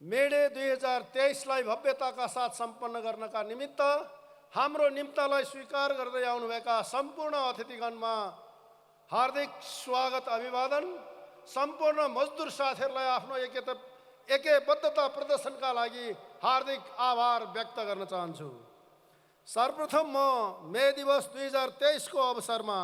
मेडे 2023लाई भव्यताका साथ सम्पन्न गर्नका निमित्त हाम्रो निम्तालाई स्वीकार गर्दै आउनुभएका सम्पूर्ण अतिथिगणमा हार्दिक स्वागत अभिवादन। सम्पूर्ण मजदुर साथीहरूलाई आफ्नो एकबद्धता प्रदर्शनका लागि हार्दिक आभार व्यक्त गर्न चाहन्छु। सर्वप्रथम म मे दिवस 2023 को अवसरमा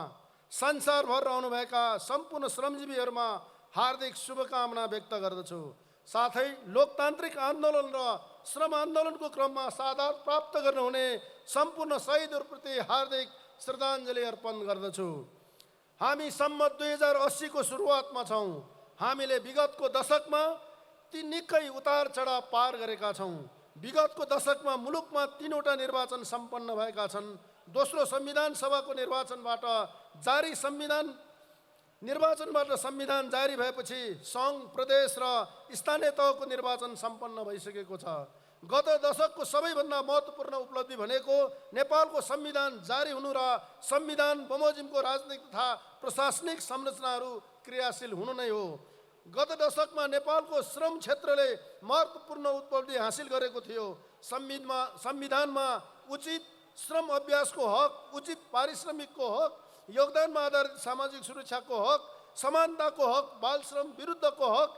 संसारभर रहनुभएका सम्पूर्ण श्रमजीवीहरूमा हार्दिक शुभकामना व्यक्त गर्दछु। साथै लोकतान्त्रिक आन्दोलन र श्रम आन्दोलनको क्रममा शहादत प्राप्त गर्नुहुने सम्पूर्ण शहीदहरूप्रति हार्दिक श्रद्धाञ्जली अर्पण गर्दछु। हामी सम्मत 2080 को सुरुवातमा छौँ। हामीले विगतको दशकमा ती निकै उतार चढाव पार गरेका छौँ। विगतको दशकमा मुलुकमा 3वटा निर्वाचन सम्पन्न भएका छन्। दोस्रो संविधान सभाको निर्वाचनबाट संविधान जारी भएपछि सङ्घ, प्रदेश र स्थानीय तहको निर्वाचन सम्पन्न भइसकेको छ। गत दशकको सबैभन्दा महत्त्वपूर्ण उपलब्धि भनेको नेपालको संविधान जारी हुनु र संविधान बमोजिमको राजनीतिक तथा प्रशासनिक संरचनाहरू क्रियाशील हुनु नै हो। गत दशकमा नेपालको श्रम क्षेत्रले महत्त्वपूर्ण उपलब्धि हासिल गरेको थियो। संविधानमा उचित श्रम अभ्यासको हक, उचित पारिश्रमिकको हक, योगदानमा आधारित सामाजिक सुरक्षाको हक, समानताको हक, बाल श्रम विरुद्धको हक,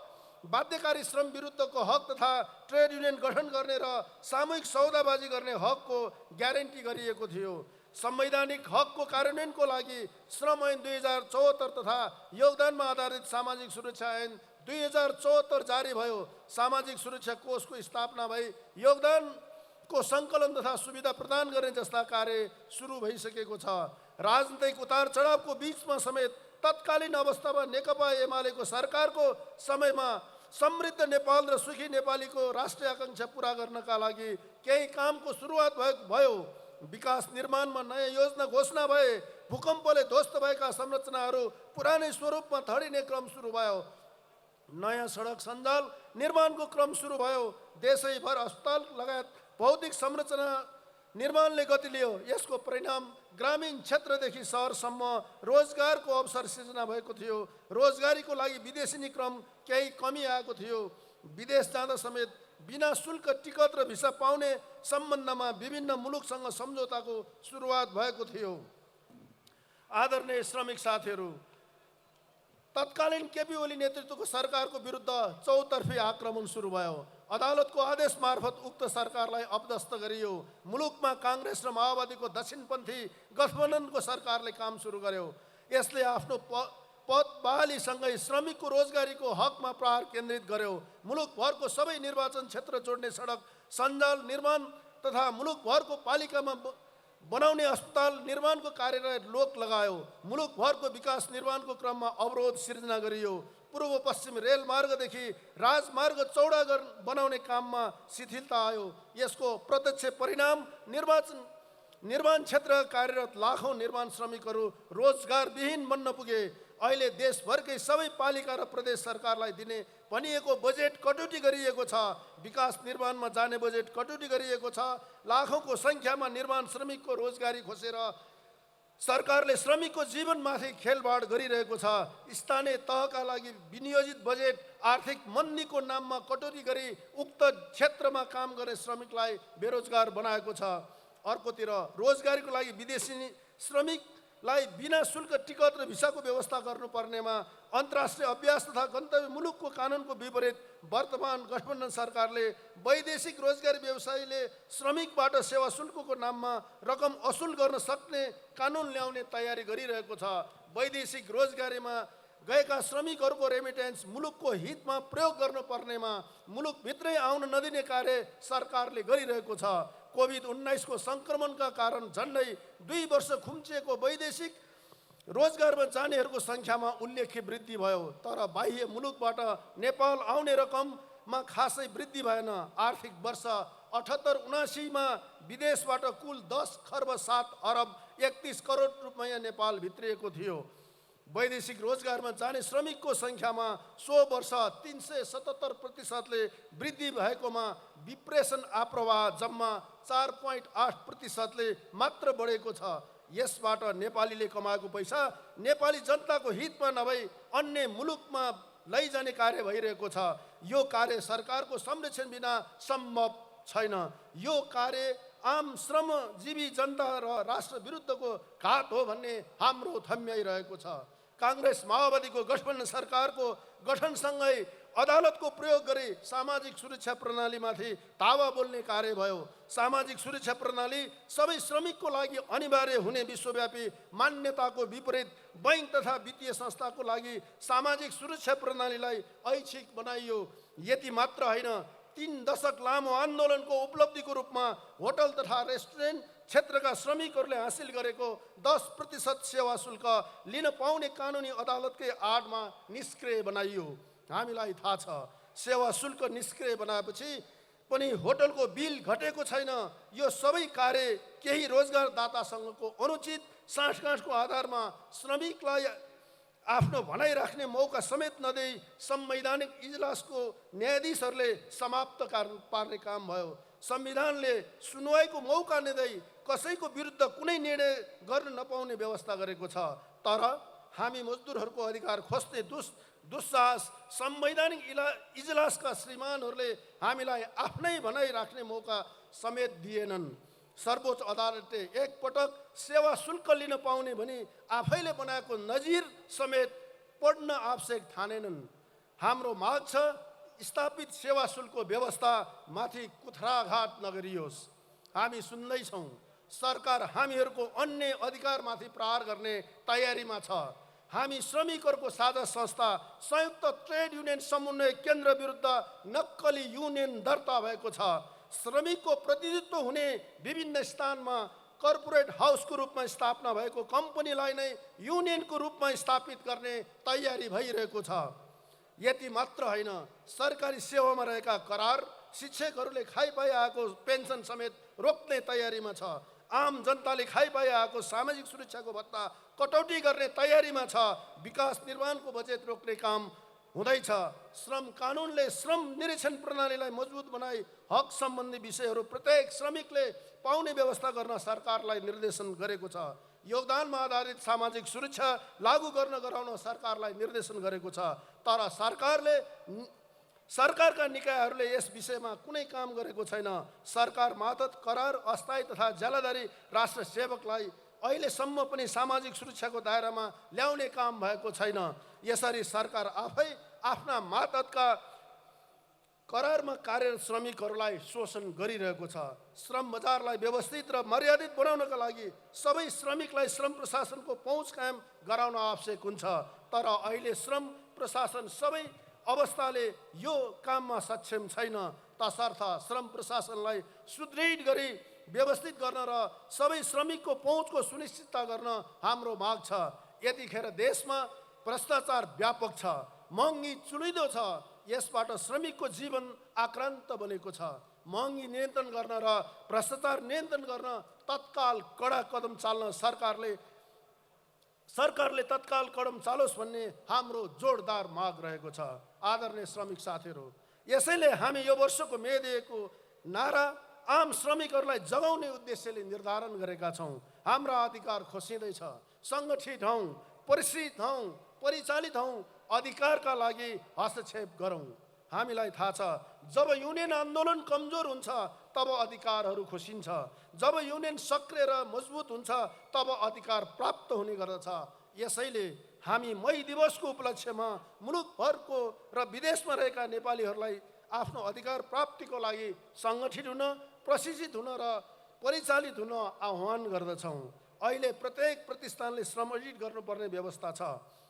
बाध्यकारी श्रम विरुद्धको हक तथा ट्रेड युनियन गठन गर्ने र सामूहिक सौदाबाजी गर्ने हकको ग्यारेन्टी गरिएको थियो। संवैधानिक हकको कार्यान्वयनको लागि श्रम ऐन 2074 तथा योगदानमा आधारित सामाजिक सुरक्षा ऐन 2074 जारी भयो। सामाजिक सुरक्षा कोषको स्थापना भई योगदानको सङ्कलन तथा सुविधा प्रदान गर्ने जस्ता कार्य सुरु भइसकेको छ। राजनीतिक उतार चढावको बीचमा समेत तत्कालीन अवस्थामा नेकपा एमालेको सरकारको समयमा समृद्ध नेपाल र सुखी नेपालीको राष्ट्रिय आकांक्षा पूरा गर्नका लागि केही कामको सुरुवात भयो। विकास निर्माणमा नयाँ योजना घोषणा भए। भूकम्पले ध्वस्त भएका संरचनाहरू पुरानै स्वरूपमा ठडिने क्रम सुरु भयो। नयाँ सडक सञ्जाल निर्माणको क्रम सुरु भयो। देशैभर अस्पताल लगायत भौतिक संरचना निर्माणले गति लियो। यसको परिणाम ग्रामीण क्षेत्रदेखि सहरसम्म रोजगारको अवसर सिर्जना भएको थियो। रोजगारीको लागि विदेशी क्रम केही कमी आएको थियो। विदेश जाँदा समेत बिना शुल्क टिकट र भिसा पाउने सम्बन्धमा विभिन्न मुलुकसँग सम्झौताको सुरुवात भएको थियो। आदरणीय श्रमिक साथीहरू, तत्कालीन केपी ओली नेतृत्वको सरकारको विरुद्ध चौतर्फी आक्रमण सुरु भयो। अदालतको आदेश मार्फत उक्त सरकारलाई अपदस्थ गरियो। मुलुकमा काङ्ग्रेस र माओवादीको दक्षिणपन्थी गठबन्धनको सरकारले काम सुरु गर्यो। यसले आफ्नो पद बहालीसँगै श्रमिकको रोजगारीको हकमा प्रहार केन्द्रित गर्यो। मुलुकभरको सबै निर्वाचन क्षेत्र जोड्ने सडक सञ्जाल निर्माण तथा मुलुकभरको पालिकामा बनाउने अस्पताल निर्माणको कार्यलाई रोक लगायो। मुलुकभरको विकास निर्माणको क्रममा अवरोध सिर्जना गरियो। पूर्व पश्चिम रेलमार्गदेखि राजमार्ग चौडा बनाउने काममा शिथिलता आयो। यसको प्रत्यक्ष परिणाम निर्माण क्षेत्र कार्यरत लाखौँ निर्माण श्रमिकहरू रोजगारविहीन बन्न पुगे। अहिले देशभरकै सबै पालिका र प्रदेश सरकारलाई दिने भनिएको बजेट कटौती गरिएको छ। विकास निर्माणमा जाने बजेट कटौती गरिएको छ। लाखौँको सङ्ख्यामा निर्माण श्रमिकको रोजगारी खोसेर सरकारले श्रमिकको जीवनमाथि खेलवाड गरिरहेको छ। स्थानीय तहका लागि विनियोजित बजेट आर्थिक मन्दीको नाममा कटौती गरी उक्त क्षेत्रमा काम गर्ने श्रमिकलाई बेरोजगार बनाएको छ। अर्कोतिर रोजगारीको लागि विदेशी श्रमिकलाई बिना शुल्क टिकट र भिसाको व्यवस्था गर्नुपर्नेमा अन्तर्राष्ट्रिय अभ्यास तथा गन्तव्य मुलुकको कानुनको विपरीत वर्तमान गठबन्धन सरकारले वैदेशिक रोजगारी व्यवसायीले श्रमिकबाट सेवा शुल्कको नाममा रकम असुल गर्न सक्ने कानुन ल्याउने तयारी गरिरहेको छ। वैदेशिक रोजगारीमा गएका श्रमिकहरूको रेमिटेन्स मुलुकको हितमा प्रयोग गर्नुपर्नेमा मुलुकभित्रै आउन नदिने कार्य सरकारले गरिरहेको छ। कोभिड-19 को सङ्क्रमणका कारण झन्डै 2 वर्ष खुम्चिएको वैदेशिक रोजगारमा जानेहरूको सङ्ख्यामा उल्लेख्य वृद्धि भयो। तर बाह्य मुलुकबाट नेपाल आउने रकममा खासै वृद्धि भएन। आर्थिक वर्ष 78-79 मा विदेशबाट कुल 10 खर्ब 7 अरब 31 करोड रुपैयाँ नेपाल भित्रिएको थियो। वैदेशिक रोजगारमा जाने श्रमिकको सङ्ख्यामा सो वर्ष 377% वृद्धि भएकोमा विप्रेसन आप्रवाह जम्मा 4.8% मात्र बढेको छ। यसबाट नेपालीले कमाएको पैसा नेपाली जनताको हितमा नभई अन्य मुलुकमा लैजाने कार्य भइरहेको छ। यो कार्य सरकारको संरक्षण बिना सम्भव छैन। यो कार्य आम श्रमजीवी जनता र राष्ट्र विरुद्धको घात हो भन्ने हाम्रो थम्याइरहेको छ। काङ्ग्रेस माओवादीको गठबन्धन सरकारको गठनसँगै अदालतको प्रयोग गरी सामाजिक सुरक्षा प्रणालीमाथि दावा बोल्ने कार्य भयो। सामाजिक सुरक्षा प्रणाली सबै श्रमिकको लागि अनिवार्य हुने विश्वव्यापी मान्यताको विपरीत बैंक तथा वित्तीय संस्थाको लागि सामाजिक सुरक्षा प्रणालीलाई ऐच्छिक बनाइयो। यति मात्र होइन, 3 दशक लामो आन्दोलनको उपलब्धिको रूपमा होटल तथा रेस्टुरेन्ट क्षेत्रका श्रमिकहरूले हासिल गरेको 10% सेवा शुल्क लिन पाउने कानुनी अदालतकै आडमा निष्क्रिय बनाइयो। हामीलाई थाहा छ, सेवा शुल्क निष्क्रिय बनाएपछि पनि होटलको बिल घटेको छैन। यो सबै कार्य केही रोजगारदातासँगको अनुचित साँठगाँठको आधारमा श्रमिकलाई आफ्नो भनाइ राख्ने मौका समेत नदिई संवैधानिक इजलासको न्यायाधीशहरूले समाप्त पार्ने काम भयो। संविधानले सुनवाईको मौका नदिई कसैको विरुद्ध कुनै निर्णय गर्न नपाउने व्यवस्था गरेको छ। तर हामी मजदुरहरूको अधिकार खोज्ने दुस्साहस संवैधानिक इजलासका श्रीमानहरूले हामीलाई आफ्नै भनाइ राख्ने मौका समेत दिएनन्। सर्वोच्च अदालतले एकपटक सेवा शुल्क लिन पाउने भनी आफैले बनाएको नजिर समेत पढ्न आवश्यक ठानेनन्। हाम्रो माग छ, स्थापित सेवा शुल्क व्यवस्था माथि कुथराघात नगरियोस्। हामी सुन्दैछौँ, सरकार हामीहरूको अन्य अधिकारमाथि प्रहार गर्ने तयारीमा छ। हामी श्रमिकहरूको साझा संस्था संयुक्त ट्रेड युनियन समन्वय केन्द्र विरुद्ध नक्कली युनियन दर्ता भएको छ। श्रमिकको प्रतिनिधित्व हुने विभिन्न स्थानमा कर्पोरेट हाउसको रूपमा स्थापना भएको कम्पनीलाई नै युनियनको रूपमा स्थापित गर्ने तयारी भइरहेको छ। यति मात्र होइन, सरकारी सेवामा रहेका करार शिक्षकहरूले खाइपाइ आएको पेन्सन समेत रोक्ने तयारीमा छ। आम जनताले खाइपाइ आएको सामाजिक सुरक्षाको भत्ता कटौती गर्ने तयारीमा छ। विकास निर्माणको बजेट रोक्ने काम हुँदैछ। श्रम कानुनले श्रम निरीक्षण प्रणालीलाई मजबुत बनाई हक सम्बन्धी विषयहरू प्रत्येक श्रमिकले पाउने व्यवस्था गर्न सरकारलाई निर्देशन गरेको छ। योगदानमा आधारित सामाजिक सुरक्षा लागू गराउन सरकारलाई निर्देशन गरेको छ। तर सरकारका निकायहरूले यस विषयमा कुनै काम गरेको छैन। सरकार मातहत करार अस्थायी तथा ज्यालादारी राष्ट्र सेवकलाई अहिलेसम्म पनि सामाजिक सुरक्षाको दायरामा ल्याउने काम भएको छैन। यसरी सरकार आफै आफ्ना मातहतका करारमा कार्यरत श्रमिकहरूलाई शोषण गरिरहेको छ। श्रम बजारलाई व्यवस्थित र मर्यादित बनाउनका लागि सबै श्रमिकलाई श्रम प्रशासनको पहुँच कायम गराउन आवश्यक हुन्छ। तर अहिले श्रम प्रशासन सबै अवस्थाले यो काममा सक्षम छैन। तसर्थ श्रम प्रशासनलाई सुदृढ गरी व्यवस्थित गर्न र सबै श्रमिकको पहुँचको सुनिश्चितता गर्न हाम्रो माग छ। यतिखेर देशमा भ्रष्टाचार व्यापक छ, महँगी चुलिदो छ। यसबाट श्रमिकको जीवन आक्रान्त बनेको छ। महँगी नियन्त्रण गर्न र भ्रष्टाचार नियन्त्रण गर्न तत्काल कडा कदम चाल्न सरकारले तत्काल कदम चालोस् भन्ने हाम्रो जोरदार माग रहेको छ। आदरणीय श्रमिक साथीहरू, यसैले हामी यो वर्षको मे डेको नारा आम श्रमिकहरूलाई जगाउने उद्देश्यले निर्धारण गरेका छौँ। हाम्रा अधिकार खोसिँदैछ। सङ्गठित हौँ, परिचित हौँ, परिचालित हौँ, अधिकारका लागि हस्तक्षेप गरौँ। हामीलाई थाहा छ, जब युनियन आन्दोलन कमजोर हुन्छ तब अधिकारहरू खोसिन्छ। जब युनियन सक्रिय र मजबुत हुन्छ तब अधिकार प्राप्त हुने गर्दछ। यसैले हामी मई दिवसको उपलक्ष्यमा मुलुकभरको र विदेशमा रहेका नेपालीहरूलाई आफ्नो अधिकार प्राप्तिको लागि सङ्गठित हुन, प्रशिक्षित हुन र परिचालित हुन आह्वान गर्दछौँ। अहिले प्रत्येक प्रतिष्ठानले श्रम अडिट गर्नुपर्ने व्यवस्था छ।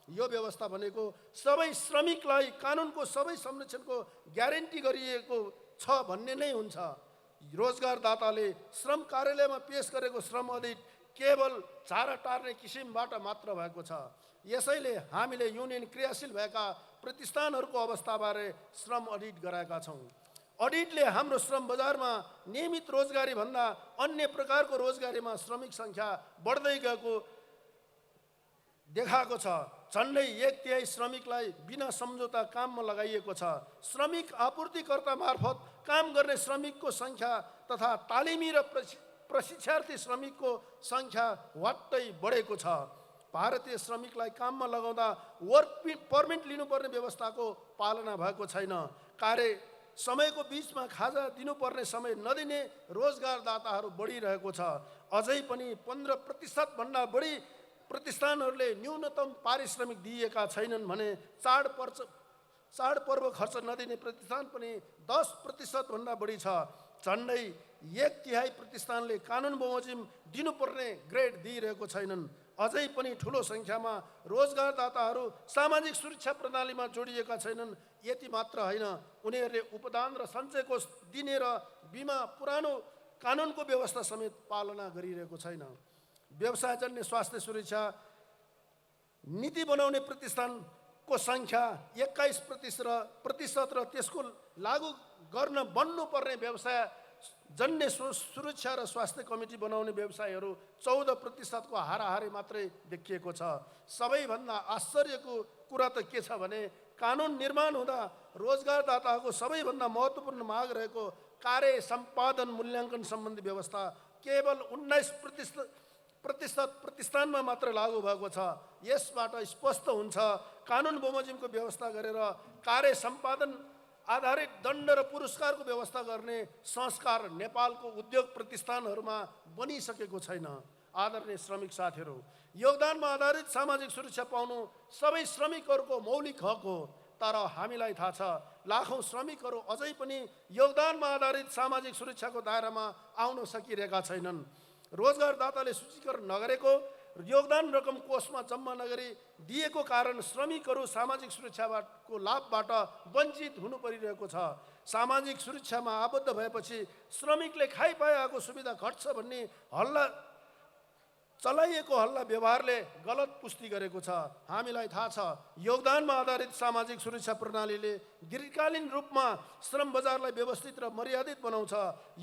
यो व्यवस्था भनेको सबै श्रमिकलाई कानुनको सबै संरक्षणको ग्यारेन्टी गरिएको छ भन्ने नै हुन्छ। रोजगारदाताले श्रम कार्यालयमा पेश गरेको श्रम अडिट केवल झारा टार्ने किसिमबाट मात्र भएको छ। यसैले हामीले युनियन क्रियाशील भएका प्रतिष्ठानहरूको अवस्थाबारे श्रम अडिट गराएका छौँ। अडिटले हाम्रो श्रम बजारमा नियमित रोजगारी भन्दा अन्य प्रकारको रोजगारीमा श्रमिक सङ्ख्या बढ्दै गएको देखाएको छ। झन्डै 1/3 श्रमिकलाई बिना सम्झौता काममा लगाइएको छ। श्रमिक आपूर्तिकर्ता मार्फत काम गर्ने श्रमिकको सङ्ख्या तथा तालिमी र प्रशिक्षार्थी श्रमिकको सङ्ख्या वाट्टै बढेको छ। भारतीय श्रमिकलाई काममा लगाउँदा वर्क पर्मिट लिनुपर्ने व्यवस्थाको पालना भएको छैन। कार्य समयको बिचमा खाजा दिनुपर्ने समय नदिने रोजगारदाताहरू बढिरहेको छ। अझै पनि 15% भन्दा बढी प्रतिष्ठानहरूले न्यूनतम पारिश्रमिक दिएका छैनन् भने चाडपर्व खर्च नदिने प्रतिष्ठान पनि 10% भन्दा बढी छ। झन्डै 1/3 प्रतिष्ठानले कानुन बमोजिम दिनुपर्ने ग्रेड दिइरहेको छैनन्। अझै पनि ठुलो सङ्ख्यामा रोजगारदाताहरू सामाजिक सुरक्षा प्रणालीमा जोडिएका छैनन्। यति मात्र होइन, उनीहरूले उपदान र सञ्चय कोष दिने र बिमा पुरानो कानुनको व्यवस्था समेत पालना गरिरहेको छैन। व्यवसायजन्य स्वास्थ्य सुरक्षा नीति बनाउने प्रतिष्ठानको सङ्ख्या 21% र त्यसको लागू गर्न बन्नुपर्ने व्यवसाय जन्य सुरक्षा र स्वास्थ्य कमिटी बनाउने व्यवसायहरू 14% को हाराहारी मात्रै देखिएको छ। सबैभन्दा आश्चर्यको कुरा त के छ भने कानुन निर्माण हुँदा रोजगारदाताको सबैभन्दा महत्त्वपूर्ण माग रहेको कार्य सम्पादन मूल्याङ्कन सम्बन्धी व्यवस्था केवल 19% प्रतिष्ठानमा मात्र लागू भएको छ। यसबाट स्पष्ट हुन्छ कानुन बमोजिमको व्यवस्था गरेर कार्य सम्पादन आधारित दण्ड र पुरस्कारको व्यवस्था गर्ने संस्कार नेपालको उद्योग प्रतिष्ठानहरूमा बनिसकेको छैन। आदरणीय श्रमिक साथीहरू, योगदानमा आधारित सामाजिक सुरक्षा पाउनु सबै श्रमिकहरूको मौलिक हक हो। तर हामीलाई थाहा छ लाखौँ श्रमिकहरू अझै पनि योगदानमा आधारित सामाजिक सुरक्षाको दायरामा आउन सकिरहेका छैनन्। रोजगारदाताले सूचीकरण नगरेको योगदान रकम कोषमा जम्मा नगरी दिएको कारण श्रमिकहरू सामाजिक सुरक्षाको लाभबाट वञ्चित हुनु परिरहेको छ। सामाजिक सुरक्षामा आबद्ध भएपछि श्रमिकले खाइपाएको सुविधा घट्छ भन्ने चलाइएको हल्ला व्यवहारले गलत पुष्टि गरेको छ। हामीलाई थाहा छ योगदानमा आधारित सामाजिक सुरक्षा प्रणालीले दीर्घकालीन रूपमा श्रम बजारलाई व्यवस्थित र मर्यादित बनाउँछ।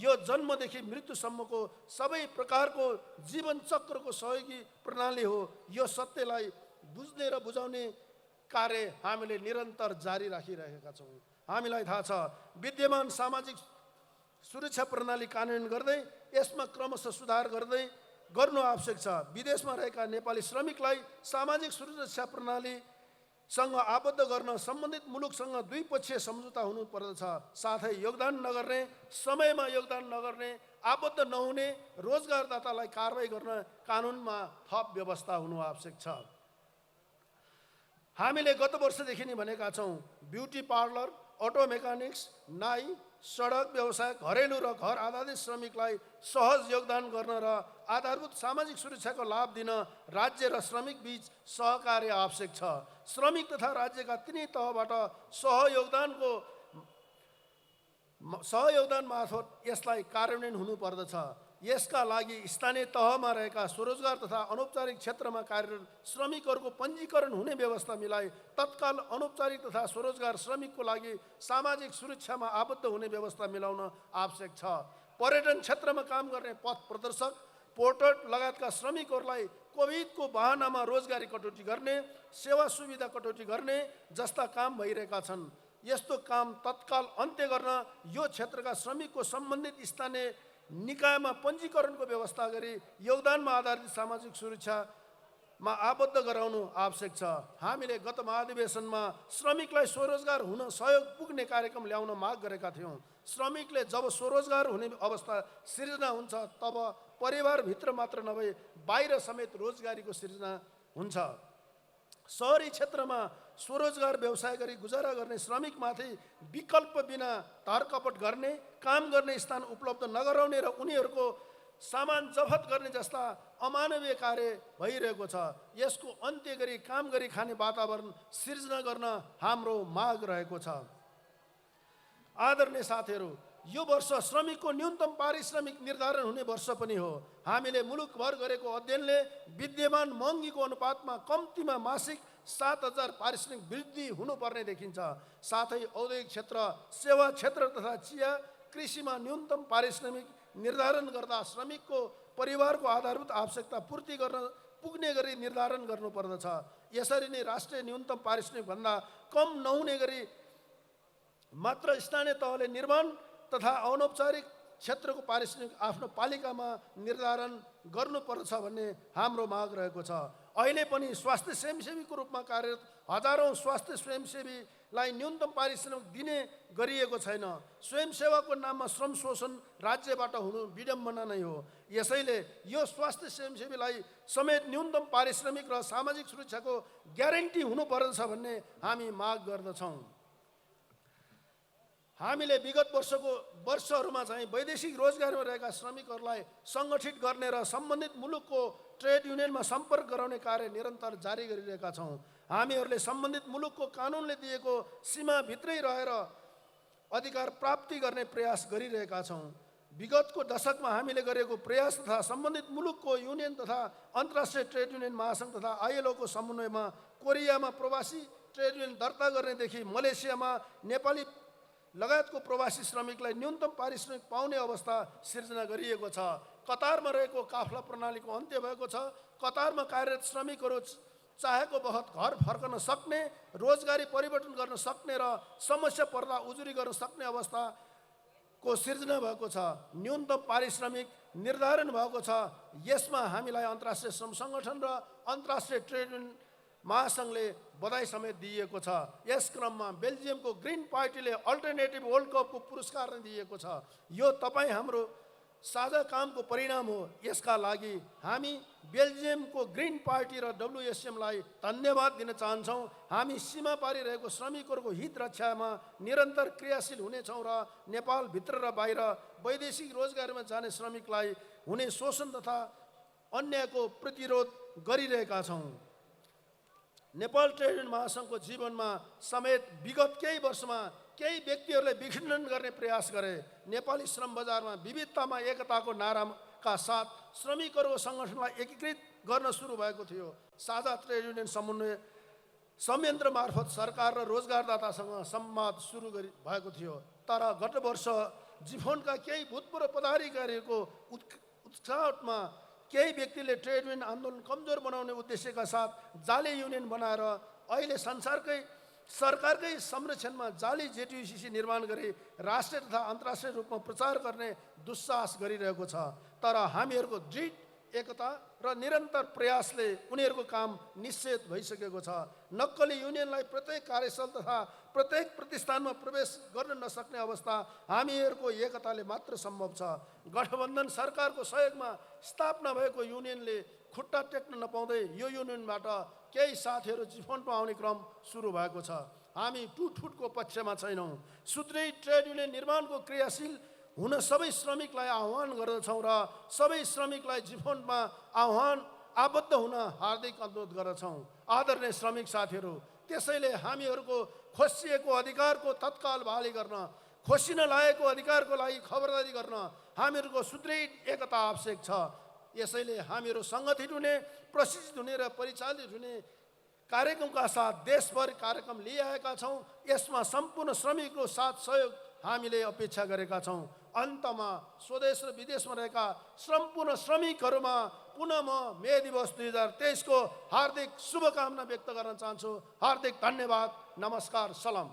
यो जन्मदेखि मृत्युसम्मको सबै प्रकारको जीवन चक्रको सहयोगी प्रणाली हो। यो सत्यलाई बुझ्ने र बुझाउने कार्य हामीले निरन्तर जारी राखिरहेका छौँ। हामीलाई थाहा छ विद्यमान सामाजिक सुरक्षा प्रणाली कार्यान्वयन गर्दै यसमा क्रमशः सुधार गर्नु आवश्यक छ। विदेशमा रहेका नेपाली श्रमिकलाई सामाजिक सुरक्षा प्रणालीसँग आबद्ध गर्न सम्बन्धित मुलुकसँग द्विपक्षीय सम्झौता हुनुपर्दछ। साथै योगदान नगर्ने, समयमा योगदान नगर्ने, आबद्ध नहुने रोजगारदातालाई कारबाही गर्न कानुनमा थप व्यवस्था हुनु आवश्यक छ। हामीले गत वर्षदेखि नै भनेका छौँ ब्युटी पार्लर, अटो मेकानिक्स, नाई, सडक व्यवसाय, घरेलु र घर आधारित श्रमिकलाई सहज योगदान गर्न र आधारभूत सामाजिक सुरक्षाको लाभ दिन राज्य र श्रमिक बीच सहकार्य आवश्यक छ। श्रमिक तथा राज्यका तिनै तहबाट सहयोगदान मार्फत यसलाई कार्यान्वयन हुनुपर्दछ। यसका लागि स्थानीय तहमा रहेका स्वरोजगार तथा अनौपचारिक क्षेत्रमा कार्यरत श्रमिकहरूको पञ्जीकरण हुने व्यवस्था मिलाई तत्काल अनौपचारिक तथा स्वरोजगार श्रमिकको लागि सामाजिक सुरक्षामा आबद्ध हुने व्यवस्था मिलाउन आवश्यक छ। पर्यटन क्षेत्रमा काम गर्ने पथ प्रदर्शक, पोर्टर लगायतका श्रमिकहरूलाई कोभिडको बहानामा रोजगारी कटौती गर्ने, सेवा सुविधा कटौती गर्ने जस्ता काम भइरहेका छन्। यस्तो काम तत्काल अन्त्य गर्न यो क्षेत्रका श्रमिकको सम्बन्धित स्थानीय निकायमा पञ्जीकरणको व्यवस्था गरी योगदानमा आधारित सामाजिक सुरक्षामा आबद्ध गराउनु आवश्यक छ। हामीले गत महाधिवेशनमा श्रमिकलाई स्वरोजगार हुन सहयोग पुग्ने कार्यक्रम ल्याउन माग गरेका थियौँ। श्रमिकले जब स्वरोजगार हुने अवस्था सिर्जना हुन्छ तब परिवारभित्र मात्र नभई बाहिर समेत रोजगारीको सिर्जना हुन्छ। सहरी क्षेत्रमा स्वरोजगार व्यवसाय गरी गुजारा गर्ने श्रमिकमाथि विकल्प बिना धरकपट गर्ने, काम गर्ने स्थान उपलब्ध नगराउने र उनीहरूको सामान जफत गर्ने जस्ता अमानवीय कार्य भइरहेको छ। यसको अन्त्य गरी काम गरी खाने वातावरण सिर्जना गर्न हाम्रो माग रहेको छ। आदरणीय साथीहरू, यो वर्ष श्रमिकको न्यूनतम पारिश्रमिक निर्धारण हुने वर्ष पनि हो। हामीले मुलुकभर गरेको अध्ययनले विद्यमान महँगीको अनुपातमा कम्तीमा मासिक 7,000 पारिश्रमिक वृद्धि हुनुपर्ने देखिन्छ। साथै औद्योगिक क्षेत्र, सेवा क्षेत्र तथा चिया कृषिमा न्यूनतम पारिश्रमिक निर्धारण गर्दा श्रमिकको परिवारको आधारभूत आवश्यकता पूर्ति गर्न पुग्ने गरी निर्धारण गर्नुपर्दछ। यसरी नै राष्ट्रिय न्यूनतम पारिश्रमिक भन्दा कम नहुने गरी मात्र स्थानीय तहले निर्माण तथा अनौपचारिक क्षेत्रको पारिश्रमिक आफ्नो पालिकामा निर्धारण गर्नुपर्छ भन्ने हाम्रो माग रहेको छ। अहिले पनि स्वास्थ्य स्वयंसेवीको रूपमा कार्यरत हजारौँ स्वास्थ्य स्वयंसेवीलाई न्यूनतम पारिश्रमिक दिने गरिएको छैन। स्वयंसेवाको नाममा श्रम शोषण राज्यबाट हुनु विडम्बना नै हो। यसैले यो स्वास्थ्य स्वयंसेवीलाई समेत न्यूनतम पारिश्रमिक र सामाजिक सुरक्षाको ग्यारेन्टी हुनुपर्दछ भन्ने हामी माग गर्दछौँ। हामीले विगत वर्षहरूमा चाहिँ वैदेशिक रोजगारीमा रहेका श्रमिकहरूलाई सङ्गठित गर्ने र सम्बन्धित मुलुकको ट्रेड युनियनमा सम्पर्क गराउने कार्य निरन्तर जारी गरिरहेका छौँ। हामीहरूले सम्बन्धित मुलुकको कानुनले दिएको सीमाभित्रै रहेर अधिकार प्राप्ति गर्ने प्रयास गरिरहेका छौँ। विगतको दशकमा हामीले गरेको प्रयास तथा सम्बन्धित मुलुकको युनियन तथा अन्तर्राष्ट्रिय ट्रेड युनियन महासङ्घ तथा आइएलओको समन्वयमा कोरियामा प्रवासी ट्रेड युनियन दर्ता गर्नेदेखि मलेसियामा नेपाली लगायतको प्रवासी श्रमिकलाई न्यूनतम पारिश्रमिक पाउने अवस्था सिर्जना गरिएको छ। कतारमा रहेको काफला प्रणालीको अन्त्य भएको छ। कतारमा कार्यरत श्रमिकहरू चाहेको बखत घर फर्कन सक्ने, रोजगारी परिवर्तन गर्न सक्ने र समस्या पर्दा उजुरी गर्न सक्ने अवस्थाको सिर्जना भएको छ। न्यूनतम पारिश्रमिक निर्धारण भएको छ। यसमा हामीलाई अन्तर्राष्ट्रिय श्रम सङ्गठन र अन्तर्राष्ट्रिय ट्रेड युनियन महासङ्घले बधाई समेत दिएको छ। यस क्रममा बेल्जियमको ग्रिन पार्टीले अल्टरनेटिभ वर्ल्ड कपको पुरस्कार दिएको छ। यो तपाईँ हाम्रो साझा कामको परिणाम हो। यसका लागि हामी बेल्जियमको ग्रिन पार्टी र WSMलाई धन्यवाद दिन चाहन्छौँ। हामी सीमा पारी रहेको श्रमिकहरूको हित रक्षामा निरन्तर क्रियाशील हुनेछौँ र नेपालभित्र र बाहिर वैदेशिक रोजगारीमा जाने श्रमिकलाई हुने शोषण तथा अन्यायको प्रतिरोध गरिरहेका छौँ। नेपाल ट्रेड युनियन महासङ्घको जीवनमा समेत विगत केही वर्षमा केही व्यक्तिहरूले विखण्डन गर्ने प्रयास गरे। नेपाली श्रम बजारमा विविधतामा एकताको नाराका साथ श्रमिकहरूको सङ्गठनलाई एकीकृत गर्न सुरु भएको थियो। साझा ट्रेड युनियन समन्वय संयन्त्र मार्फत सरकार र रोजगारदातासँग संवाद सुरु भएको थियो। तर गत वर्ष जिफोनका केही भूतपूर्व पदाधिकारीहरूको उत्साहमा केही व्यक्तिले ट्रेड युनियन आन्दोलन कमजोर बनाउने उद्देश्यका साथ जाली युनियन बनाएर अहिले सरकारकै संरक्षणमा जाली जेटियुसी निर्माण गरी राष्ट्रिय तथा अन्तर्राष्ट्रिय रूपमा प्रचार गर्ने दुस्साहस गरिरहेको छ। तर हामीहरूको दृढ एकता र निरन्तर प्रयासले उनीहरूको काम निश्चित भइसकेको छ। नक्कली युनियनलाई प्रत्येक कार्यस्थल तथा प्रत्येक प्रतिष्ठानमा प्रवेश गर्न नसक्ने अवस्था हामीहरूको एकताले मात्र सम्भव छ। गठबन्धन सरकारको सहयोगमा स्थापना भएको युनियनले खुट्टा टेक्न नपाउँदै यो युनियनबाट केही साथीहरू जिफोनमा आउने क्रम सुरु भएको छ। हामी टुटफुटको पक्षमा छैनौँ। सुदृढ ट्रेड युनियन निर्माणको क्रियाशील हुन सबै श्रमिकलाई आह्वान गर्दछौँ र सबै श्रमिकलाई जिफोनमा आबद्ध हुन हार्दिक अनुरोध गर्दछौँ। आदरणीय श्रमिक साथीहरू, त्यसैले हामीहरूको खोसिएको अधिकारको तत्काल बहाली गर्न, खोसिन लागेको अधिकारको लागि खबरदारी गर्न हामीहरूको सुदृढ एकता आवश्यक छ। यसैले हामीहरू सङ्गठित हुने, प्रशिक्षित हुने र परिचालित हुने कार्यक्रमका साथ देशभर कार्यक्रम लिइआएका छौँ। यसमा सम्पूर्ण श्रमिकको साथ सहयोग हामीले अपेक्षा गरेका छौँ। अन्तमा स्वदेश र विदेशमा रहेका सम्पूर्ण श्रमिकहरूमा पुनः म मे दिवस 2023 को हार्दिक शुभकामना व्यक्त गर्न चाहन्छु। हार्दिक धन्यवाद। नमस्कार, सलाम।